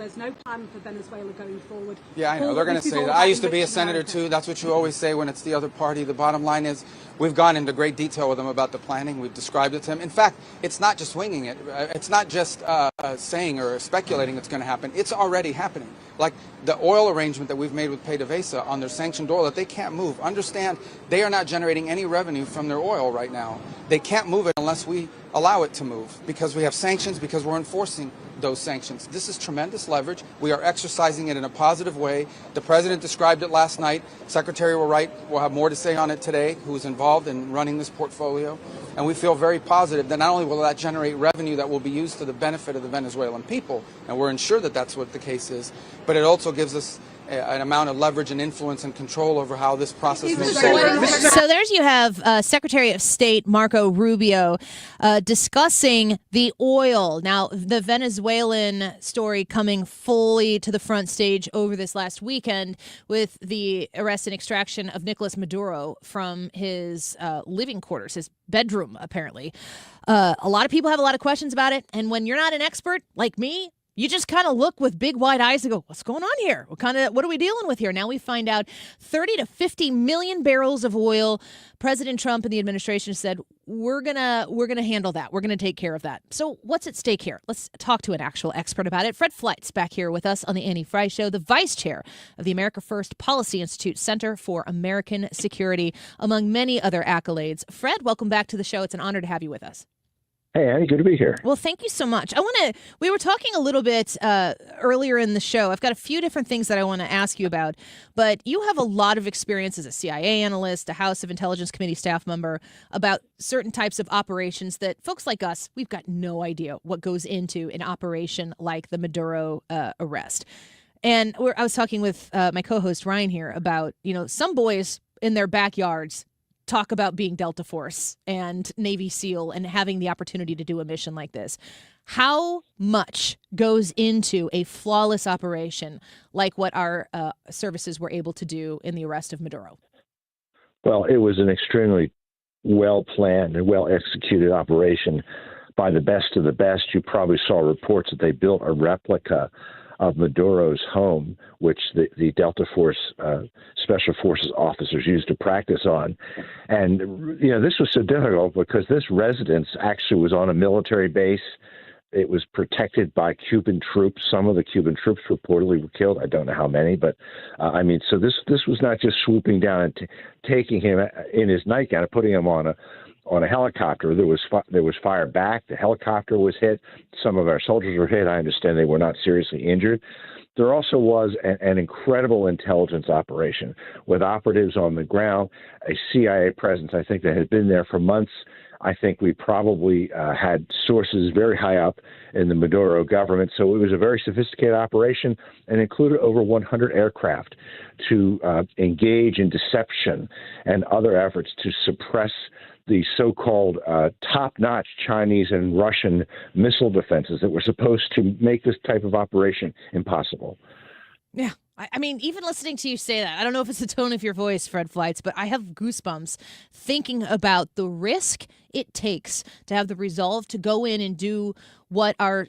there's no plan for Venezuela going forward. Yeah, I know. They're going to say that. I used to be a senator, too. That's what you always say when it's the other party. The bottom line is we've gone into great detail with them about the planning. We've described it to them. In fact, it's not just winging it. It's not just saying or speculating it's going to happen. It's already happening. Like the oil arrangement that we've made with PDVSA on their sanctioned oil that they can't move. Understand, they are not generating any revenue from their oil right now. They can't move it unless we allow it to move because we have sanctions, because we're enforcing those sanctions. This is tremendous leverage. We are exercising it in a positive way. The president described it last night. Secretary Wright will have more to say on it today, who's involved in running this portfolio. And we feel very positive that not only will that generate revenue that will be used to the benefit of the Venezuelan people, and we're ensured that that's what the case is, but it also gives us an amount of leverage and influence and control over how this process moves forward. So there's you have Secretary of State Marco Rubio discussing the oil. Now, the Venezuelan story coming fully to the front stage over this last weekend with the arrest and extraction of Nicolas Maduro from his living quarters, his bedroom, apparently. A lot of people have a lot of questions about it. And when you're not an expert like me, you just kind of look with big wide eyes and go, what's going on here? What are we dealing with here? Now we find out 30 to 50 million barrels of oil. President Trump and the administration said, we're gonna handle that. We're going to take care of that. So what's at stake here? Let's talk to an actual expert about it. FLEITZ back here with us on the Annie Frey Show, the vice chair of the America First Policy Institute Center for American Security, among many other accolades. Fred, welcome back to the show. It's an honor to have you with us. Hey, Annie, good to be here. Well, thank you so much. We were talking a little bit earlier in the show. I've got a few different things that I want to ask you about, but you have a lot of experience as a CIA analyst, a House of Intelligence Committee staff member about certain types of operations that folks like us, we've got no idea what goes into an operation like the Maduro arrest. And I was talking with my co-host Ryan here about, some boys in their backyards talk about being Delta Force and Navy SEAL and having the opportunity to do a mission like this. How much goes into a flawless operation like what our services were able to do in the arrest of Maduro? Well, it was an extremely well-planned and well-executed operation by the best of the best. You probably saw reports that they built a replica of Maduro's home, which the Delta Force Special Forces officers used to practice on. And, this was so difficult because this residence actually was on a military base. It was protected by Cuban troops. Some of the Cuban troops reportedly were killed. I don't know how many, but so this was not just swooping down and taking him in his nightgown and putting him on a helicopter. There was fire back. The helicopter was hit. Some of our soldiers were hit. I understand they were not seriously injured. There also was an incredible intelligence operation with operatives on the ground, a CIA presence, I think, that had been there for months. I think we probably had sources very high up in the Maduro government. So it was a very sophisticated operation and included over 100 aircraft to engage in deception and other efforts to suppress the so-called top-notch Chinese and Russian missile defenses that were supposed to make this type of operation impossible. Yeah. I mean, even listening to you say that, I don't know if it's the tone of your voice, Fred FLEITZ, but I have goosebumps thinking about the risk it takes to have the resolve to go in and do what our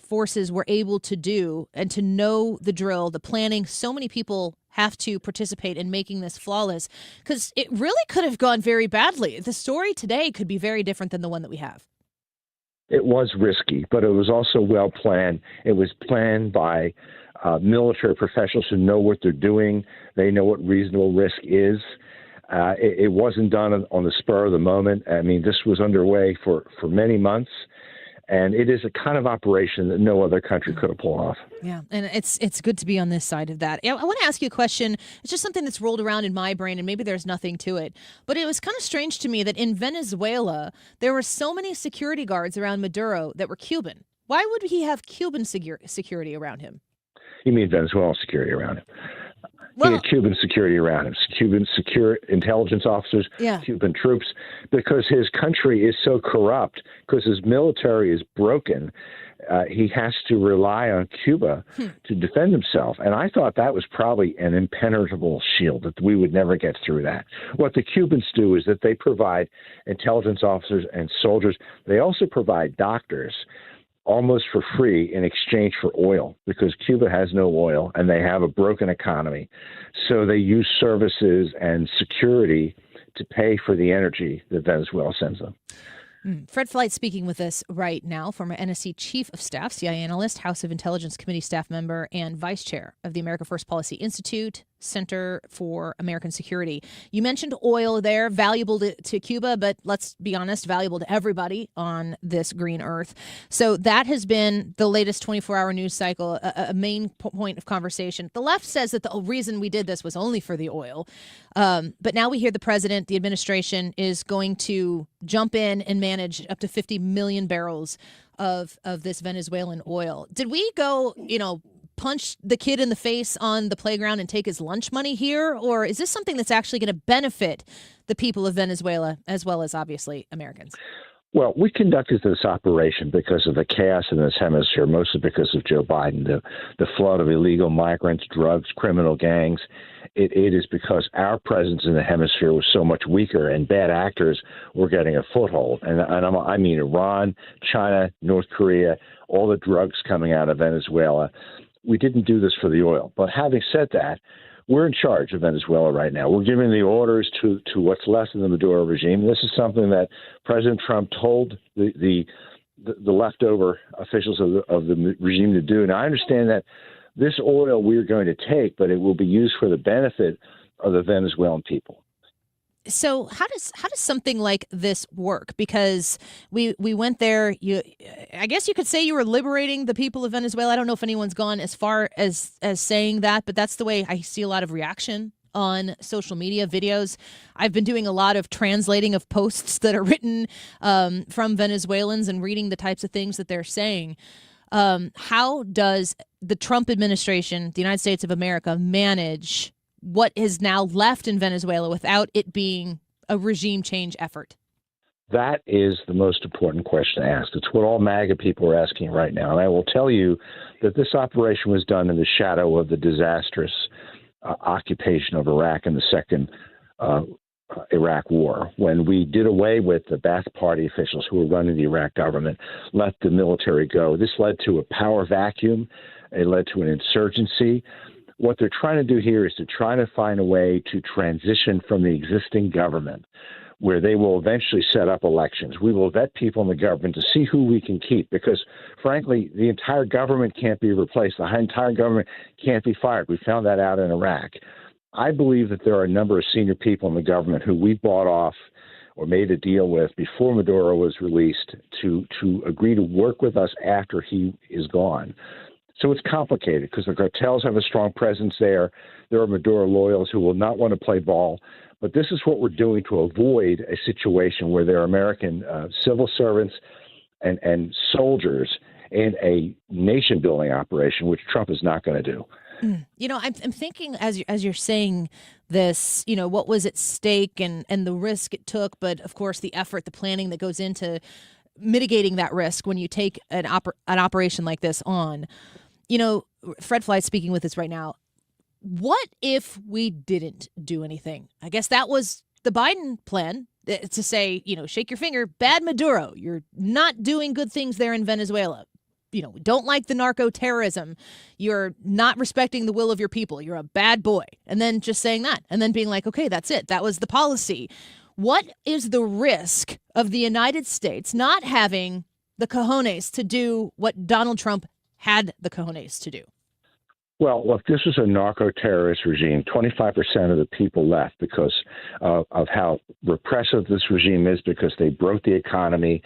forces were able to do and to know the drill, the planning. So many people have to participate in making this flawless because it really could have gone very badly. The story today could be very different than the one that we have. It was risky, but it was also well planned. It was planned by military professionals who know what they're doing. They know what reasonable risk is. It wasn't done on the spur of the moment. I mean, this was underway for many months, and it is a kind of operation that no other country could have pulled off. Yeah, and it's good to be on this side of that. I want to ask you a question. It's just something that's rolled around in my brain, and maybe there's nothing to it. But it was kind of strange to me that in Venezuela, there were so many security guards around Maduro that were Cuban. Why would he have Cuban security around him? You mean Venezuelan security around him? Well, he had Cuban security around him, Cuban secure intelligence officers, yeah. Cuban troops, because his country is so corrupt, because his military is broken. He has to rely on Cuba to defend himself. And I thought that was probably an impenetrable shield, that we would never get through that. What the Cubans do is that they provide intelligence officers and soldiers. They also provide doctors almost for free in exchange for oil, because Cuba has no oil and they have a broken economy. So they use services and security to pay for the energy that Venezuela sends them. Fred FLEITZ speaking with us right now, former NSC Chief of Staff, CIA analyst, House of Intelligence Committee staff member, and vice chair of the America First Policy Institute, Center for American Security. You mentioned oil there, valuable to Cuba, but let's be honest, valuable to everybody on this green earth. So that has been the latest 24-hour news cycle, a main point of conversation. The left says that the reason we did this was only for the oil. But now we hear the president, the administration is going to jump in and manage up to 50 million barrels of this Venezuelan oil. Did we go, punch the kid in the face on the playground and take his lunch money here? Or is this something that's actually going to benefit the people of Venezuela as well as, obviously, Americans? Well, we conducted this operation because of the chaos in this hemisphere, mostly because of Joe Biden, the flood of illegal migrants, drugs, criminal gangs. It is because our presence in the hemisphere was so much weaker and bad actors were getting a foothold. And I mean Iran, China, North Korea, all the drugs coming out of Venezuela. We didn't do this for the oil. But having said that, we're in charge of Venezuela right now. We're giving the orders to what's left of the Maduro regime. This is something that President Trump told the leftover officials of the regime to do. Now, I understand that this oil we're going to take, but it will be used for the benefit of the Venezuelan people. So how does something like this work? Because we went there. I guess you could say you were liberating the people of Venezuela. I don't know if anyone's gone as far as saying that, but that's the way I see a lot of reaction on social media videos. I've been doing a lot of translating of posts that are written from Venezuelans and reading the types of things that they're saying. How does the Trump administration, the United States of America, manage what is now left in Venezuela without it being a regime change effort? That is the most important question to ask. It's what all MAGA people are asking right now. And I will tell you that this operation was done in the shadow of the disastrous occupation of Iraq in the second Iraq war, when we did away with the Ba'ath Party officials who were running the Iraq government, let the military go. This led to a power vacuum. It led to an insurgency. What they're trying to do here is to try to find a way to transition from the existing government, where they will eventually set up elections. We will vet people in the government to see who we can keep, because, frankly, the entire government can't be replaced. The entire government can't be fired. We found that out in Iraq. I believe that there are a number of senior people in the government who we bought off or made a deal with before Maduro was released to agree to work with us after he is gone. So it's complicated because the cartels have a strong presence there. There are Maduro loyals who will not want to play ball. But this is what we're doing to avoid a situation where there are American civil servants and soldiers in a nation-building operation, which Trump is not going to do. I'm thinking as you're saying this, what was at stake and the risk it took, but of course the effort, the planning that goes into mitigating that risk when you take an operation like this on. Fred FLEITZ speaking with us right now. What if we didn't do anything? I guess that was the Biden plan, to say, shake your finger, bad Maduro. You're not doing good things there in Venezuela. We don't like the narco terrorism. You're not respecting the will of your people. You're a bad boy. And then just saying that and then being like, okay, that's it. That was the policy. What is the risk of the United States not having the cojones to do what Donald Trump had the cojones to do? Well, look, this is a narco-terrorist regime. 25% of the people left because of how repressive this regime is, because they broke the economy.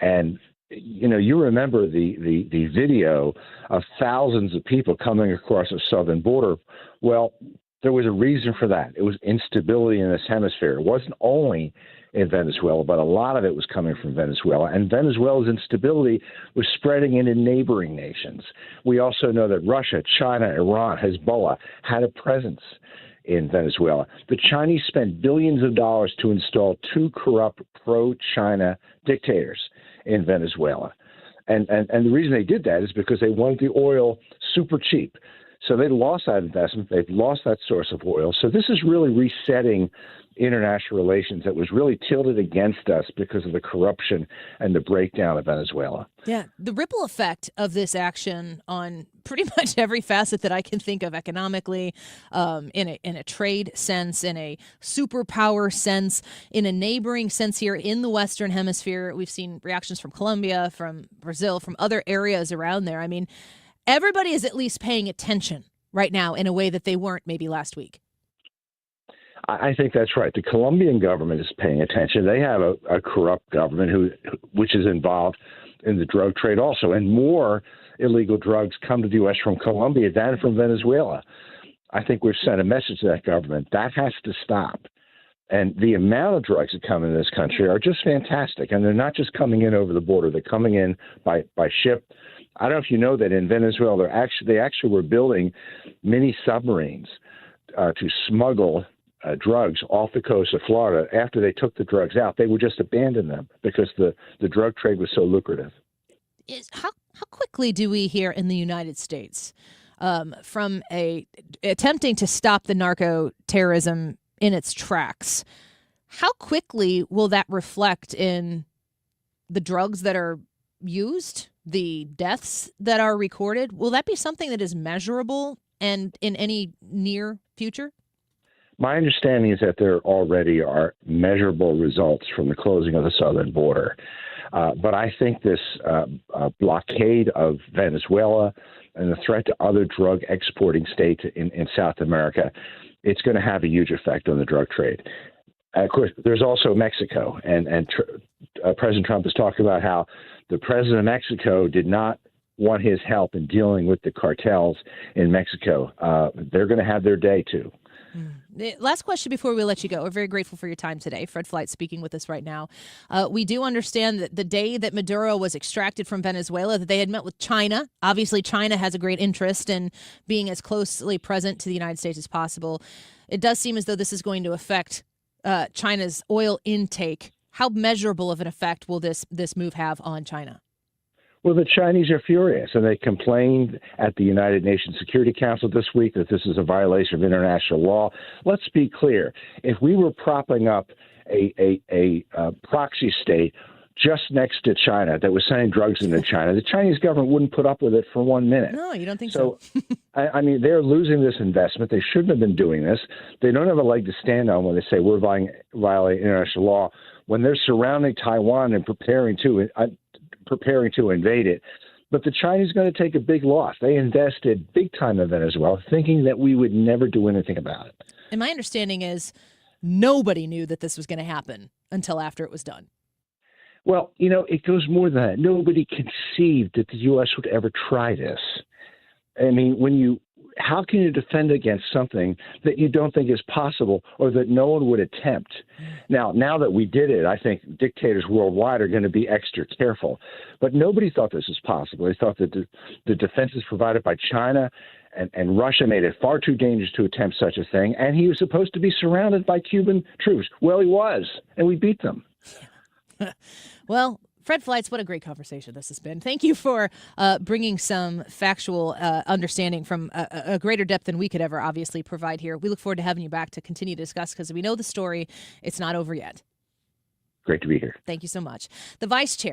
And, you remember the video of thousands of people coming across the southern border. Well, there was a reason for that. It was instability in this hemisphere. It wasn't only in Venezuela, but a lot of it was coming from Venezuela. And Venezuela's instability was spreading into neighboring nations. We also know that Russia, China, Iran, Hezbollah had a presence in Venezuela. The Chinese spent billions of dollars to install two corrupt pro-China dictators in Venezuela. And the reason they did that is because they wanted the oil super cheap. So they lost that investment. They've lost that source of oil. So this is really resetting international relations that was really tilted against us because of the corruption and the breakdown of Venezuela. Yeah, the ripple effect of this action on pretty much every facet that I can think of economically, in a trade sense, in a superpower sense, in a neighboring sense here in the Western Hemisphere. We've seen reactions from Colombia, from Brazil, from other areas around there. I mean, everybody is at least paying attention right now in a way that they weren't maybe last week. I think that's right. The Colombian government is paying attention. They have a corrupt government which is involved in the drug trade also. And more illegal drugs come to the U.S. from Colombia than from Venezuela. I think we've sent a message to that government. That has to stop. And the amount of drugs that come into this country are just fantastic. And they're not just coming in over the border. They're coming in by ship. I don't know if you know that in Venezuela, they actually were building mini submarines to smuggle drugs off the coast of Florida. After they took the drugs out, they would just abandon them because the drug trade was so lucrative. How quickly do we here in the United States, from attempting to stop the narco terrorism in its tracks, how quickly will that reflect in the drugs that are used, the deaths that are recorded? Will that be something that is measurable and in any near future? My understanding is that there already are measurable results from the closing of the southern border. But I think this blockade of Venezuela and the threat to other drug exporting states in South America, it's going to have a huge effect on the drug trade. Of course, there's also Mexico. And President Trump has talked about how the president of Mexico did not want his help in dealing with the cartels in Mexico. They're going to have their day, too. Last question before we let you go. We're very grateful for your time today. Fred FLEITZ speaking with us right now. We do understand that the day that Maduro was extracted from Venezuela, that they had met with China. Obviously, China has a great interest in being as closely present to the United States as possible. It does seem as though this is going to affect China's oil intake. How measurable of an effect will this move have on China? Well, the Chinese are furious, and they complained at the United Nations Security Council this week that this is a violation of international law. Let's be clear. If we were propping up a proxy state just next to China that was sending drugs into China, the Chinese government wouldn't put up with it for 1 minute. No, you don't think so? I mean, they're losing this investment. They shouldn't have been doing this. They don't have a leg to stand on when they say we're violating international law, when they're surrounding Taiwan and preparing to invade it. But the Chinese are going to take a big loss. They invested big time in Venezuela, thinking that we would never do anything about it. And my understanding is nobody knew that this was going to happen until after it was done. Well, it goes more than that. Nobody conceived that the U.S. would ever try this. I mean, how can you defend against something that you don't think is possible or that no one would attempt? Now that we did it, I think dictators worldwide are going to be extra careful. But nobody thought this was possible. They thought that the defenses provided by China and Russia made it far too dangerous to attempt such a thing. And he was supposed to be surrounded by Cuban troops. Well, he was, and we beat them. Well, Fred FLEITZ, what a great conversation this has been. Thank you for bringing some factual understanding from a greater depth than we could ever obviously provide here. We look forward to having you back to continue to discuss because we know the story. It's not over yet. Great to be here. Thank you so much. The Vice Chair